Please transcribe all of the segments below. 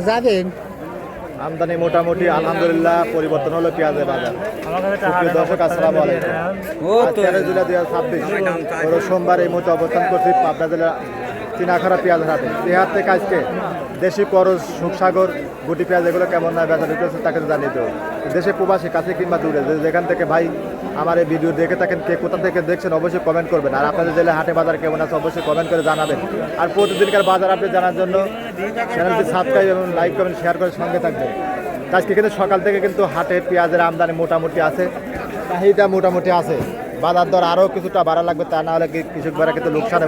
যাবেন আমদানি মোটামুটি আলহামদুলিল্লাহ পরিবর্তন হলো পেঁয়াজের বাজার। সুপ্রিয় দর্শক আসসালামু আলাইকুম। আজ 13 জুলাই 2026 রোজ সোমবার এই মুহূর্তে অবস্থান করছি পাবনা জেলা চিনাখারা পেঁয়াজ হাটে। এই হাট থেকে আজকে দেশি করজ, সুখসাগর, গুটি পেঁয়াজ এগুলো কেমন না বেচা বিক্রি হচ্ছে তাকে জানিয়ে দেবো। দেশে প্রবাসী কাছে কিংবা দূরে যেখান থেকে ভাই আমার এই ভিডিও দেখে থাকেন, কে কোথা থেকে দেখছেন অবশ্যই কমেন্ট করবেন। আর আপনাদের জেলা হাটে বাজার কেমন আছে অবশ্যই কমেন্ট করে জানাবেন। আর প্রতিদিনকার বাজার আপডেট জানার জন্য চ্যানেলটি সাবস্ক্রাইব এবং লাইক কমেন্ট শেয়ার করে সঙ্গে থাকবেন। আজকে কিন্তু সকাল থেকে কিন্তু হাটে পেঁয়াজের আমদানি মোটামুটি আছে, চাহিদা মোটামুটি আছে। বাজার দর আরও কিছুটা বাড়া লাগবে, তা না হলে কৃষক ভাইরা কিন্তু লোকসানে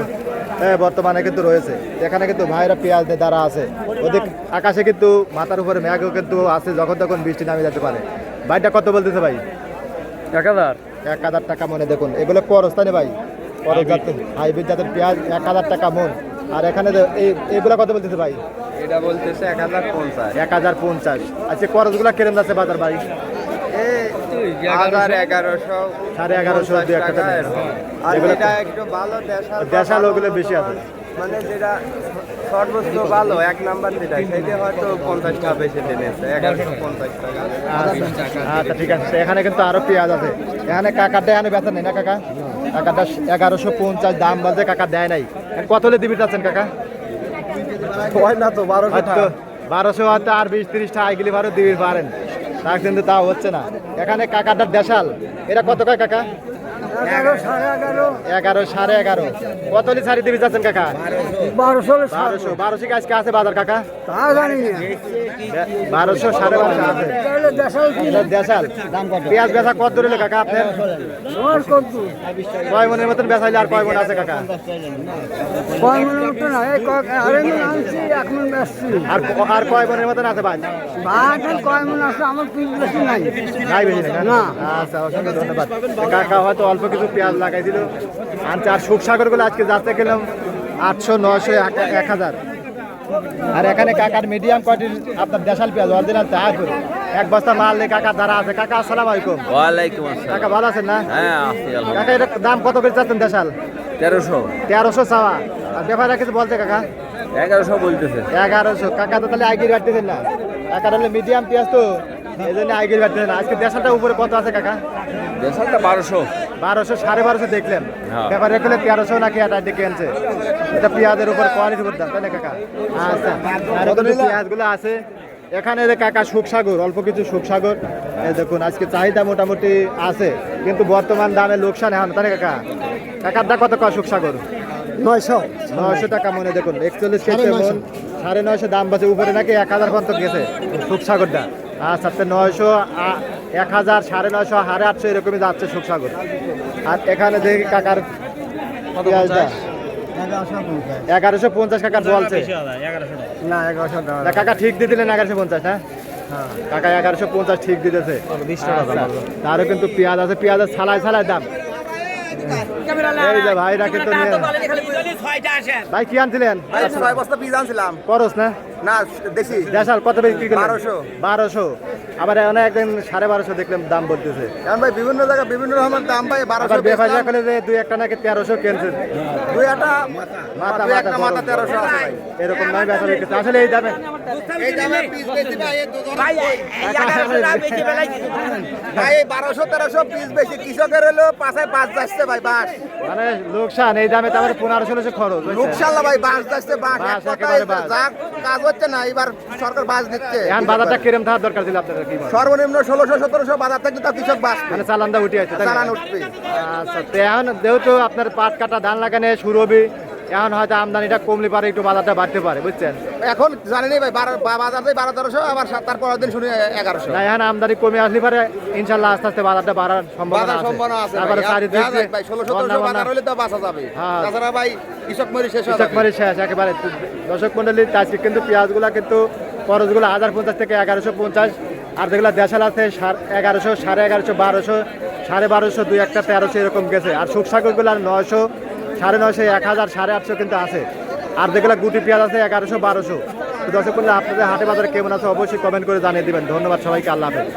বর্তমানে কিন্তু রয়েছে। এখানে কিন্তু ভাইরা পেঁয়াজ দিয়ে দ্বারা আছে, ওদের আকাশে কিন্তু মাথার উপরে মেঘও কিন্তু আছে, যখন তখন বৃষ্টি নামে যেতে পারে। ভাইটা কত বলতেছে ভাই? 1000 টাকা মনে। দেখুন এগুলো করস্থানে ভাই, করজ জাতের হাইব্রিড জাতের পেঁয়াজ 1000 টাকা মন। আর এখানে এইগুলা কত বলতেছে ভাই? এটা বলতেছে 1050। 1050। আচ্ছা করজগুলা কিরম আছে বাজার ভাই? 1100 1150 দুই একটা। আর এটা একটু ভালো দেশাল ওগুলো বেশি আছে, মানে যেটা সর্বোচ্চ ভালো এক নাম্বার যেটা সেটা হয়তো 50 টাকা বেশি দিয়েছে, 1150 টাকা। আচ্ছা ঠিক আছে। এখানে কিন্তু আরো পেঁয়াজ আছে। এখানে কাকারটা এখানে বেচা নেই না কাকা? কাকারটা 1150 দাম বলছে, কাকা দেয় নাই। কত হলে দিবি চাচ্ছেন কাকা? হয় না তো 1200। 1200 আর 20-30 টাকা আইগিলি ভাড়া দিবি পারেন, তা কিন্তু তাও হচ্ছে না। এখানে কাকারটা দেশাল, এটা কত কয় কাকা? 11, 11.5। কত হলে ছাড়ি দিবি চাচ্ছেন কাকা? 1200 কি আজকে আছে বাজার কাকা? তা জানি না। 1200, 1250 আছে। এটা দেশাল পেঁয়াজ বেচা কত ধরে কাকা আপনার? কয় মনের মতন বেচাইলে আর কয় মন আছে কাকা? আর কয় মনের মতন আছে ভাই? নাই বেশি না? আচ্ছা অসংখ্য ধন্যবাদ কাকা। হয়তো অল্প কিছু পেঁয়াজ লাগাই দিল। আর সুখসাগর গুলো আজকে যাতে গেলাম 800, 900, 1000। আর এখানে কাকার মিডিয়াম কোয়ালিটির আপনার দেশাল পেঁয়াজ অরিজিনাল তৈরি করে এক বস্তা মাল নেই কাকা দ্বারা আছে। কাকা আসসালামু আলাইকুম। ওয়ালাইকুম আসসালাম। কাকা ভালো আছেন না? হ্যাঁ আছি আলহামদুলিল্লাহ। কাকা এর দাম কত করে চাচ্ছেন দেশাল? 1300 চাওয়া। আর ব্যাপারটা কিছু বলতে কাকা? 1100 বলতেছে। 1100। কাকা তো তাহলে আইগির বাড়তেছেন না, কাকা হলে মিডিয়াম পেঁয়াজ তো এই জন্য আইগির বাড়তেছেন না। আজকে দেশালটা উপরে কত আছে কাকা? দেশালটা 1200। 1200 দেখলেন। ব্যাপারে এখানে 1300 নাকি এটা ডেকে আনছে। এটা পেঁয়াজের উপর কোয়ালিটির উপর দাম, তাই না কাকা? আচ্ছা আর ওখানে পেঁয়াজগুলো আছে। এখানে যে কাকা সুখসাগর, অল্প কিছু সুখসাগর এই দেখুন আজকে চাহিদা মোটামুটি আছে, কিন্তু বর্তমান দামে লোকসান এখন, তাই না কাকা? কাকার দা কত কয় সুখসাগর? 900 টাকা মনে। দেখুন 41 কেজি মন, 950 দাম বাজে। উপরে নাকি 1000 পর্যন্ত গেছে সুখসাগরটা। আচ্ছা 900, 1000, 950, 850 এরকমই যাচ্ছে সুখসাগর। আর এখানে দেখি কাকার পেঁয়াজটা 1150 কাকার বলছে না 1100 না কাকা ঠিক দিয়ে দিলেন 1150 না? কাকা 1150 ঠিক দিতেছে। তারও কিন্তু পেঁয়াজ আছে, পেঁয়াজের ছালাই দাম। এই যে ভাইরা কিন্তু ভাই কি আনছিলেন? 6 বস্তা বীজ আনছিলাম। করস না? না দেশি দেশাল কত বিক্রি করলেন? 1200। আবার অনেক একদিন 1250 দেখলাম দাম বলতেছে। এখন ভাই বিভিন্ন জায়গায় বিভিন্ন রকমের দাম ভাই। 1200 বেফাজা করে যে দুই একটা নাকি 1300 কেনছেন। দুই একটা মাথা 1300 আছে ভাই। এরকম নয় বেচা বিক্রি আসলে এই দামে। এই দামে পিস বেশি ভাই। ভাই 1100 বেশি বেলাইছি ভাই। 1200 1300 পিস বেশি। কৃষকের হলো 5 যাচ্ছে ভাই বাস, মানে লোকসান। এই দামে তারপরে 1500 খরচ লোকসান না ভাই। বাস যাচ্ছে বাস। একেবারে বাস। যা কাজ হচ্ছে না, এবার সরকার বাস দিচ্ছে। এখন বাজারটা কিরম থাকার দরকার ছিল আপনাদের কি? সর্বনিম্ন 1600-1700 বাজার থেকে তো কৃষক বাস মানে চালানটা উঠে আছে, তাই না? চালান উঠবে। আচ্ছা তো এখন যেহেতু আপনার পাট কাটা ধান লাগানো শুরু হবে, এখন হয়তো আমদানিটা কমলে পারে, একটু বাজারটা বাড়তে পারে, বুঝছেন? এখন জানেনি ভাই বাজার থেকে 1200, আবার তারপর দিন শুনে 1100। না এখন আমদানি কমে আসলে পারে ইনশাল্লাহ আস্তে আস্তে বাজারটা বাড়ার সম্ভাবনা আছে। তারপরে চারিদিকে ভাই 1600 বাজার হলে তো বাঁচা যাবে। তাছাড়া ভাই কৃষক মরি শেষ একেবারে। দর্শক মন্ডলী আজকে কিন্তু পেঁয়াজগুলা কিন্তু খরচগুলো 1050 থেকে 1150। আর যেগুলো দেশাল আছে 1100, 1150, 1200, 1250, দুই একটা 1300 এরকম গেছে। আর সুখসাগরগুলো 900, 950, 1000, 850 কিন্তু আছে। আর যেগুলো গুটি পেঁয়াজ আছে 1100, 1200। দর্শক মন্ডলী আপনাদের হাটে বাজারে কেমন আছে অবশ্যই কমেন্ট করে জানিয়ে দিবেন। ধন্যবাদ সবাইকে। আল্লাহ হাফেজ।